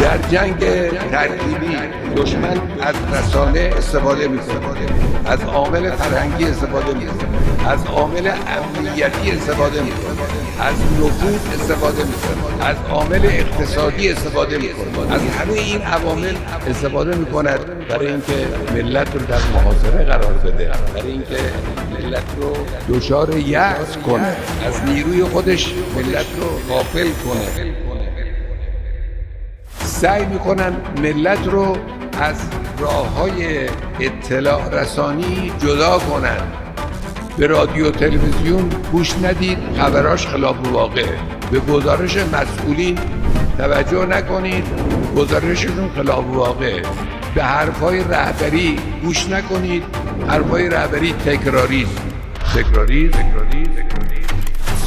در جنگ ترکیبی دشمن از رسانه استفاده میکنه، از عامل فرهنگی استفاده میکنه، از عامل امنیتی استفاده میکنه، از نفوذ استفاده میکنه، از عامل اقتصادی استفاده میکنه، از همه این عوامل استفاده میکند برای اینکه ملت رو در محاصره قرار بده، برای اینکه ملت رو دچار یأس کنه، از نیروی خودش ملت رو غافل کنه. سعی میکنن ملت رو از راه‌های اطلاع رسانی جدا کنن. به رادیو تلویزیون گوش ندید، خبراش خلاف واقعه. به گزارش مسئولین توجه نکنید، گزارششون خلاف واقعه. به حرفای رهبری گوش نکنید، حرفای رهبری تکراری.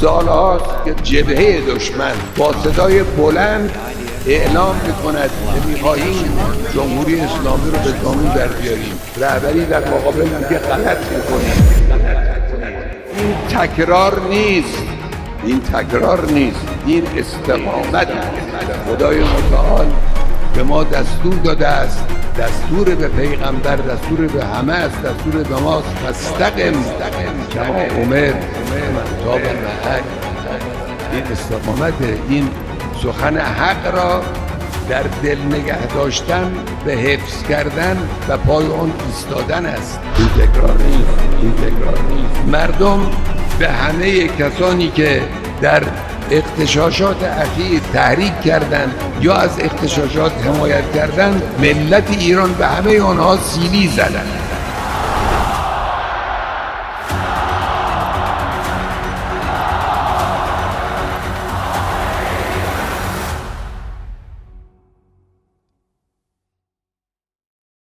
سال‌هاست که جبهه دشمن با صدای بلند اعلام میکند که میخواهیم جمهوری اسلامی رو به قانون در بیاریم. رهبری در مقابل میگه غلط میکنیم. این تکرار نیست، این استقامت. خدای متعال به ما دستور داده است، دستور به پیغمبر، دستور به همه است، دستور به ماست. فاستقم کما امرت تا به معک. این استقامت، این سخن حق را در دل نگه داشتن، به حفظ کردن و پای آن ایستادن است. این تکرار نیست. مردم به همه کسانی که در اغتشاشات اخیر تحریک کردند یا از اغتشاشات حمایت کردند، ملت ایران به همه آنها سیلی زدند.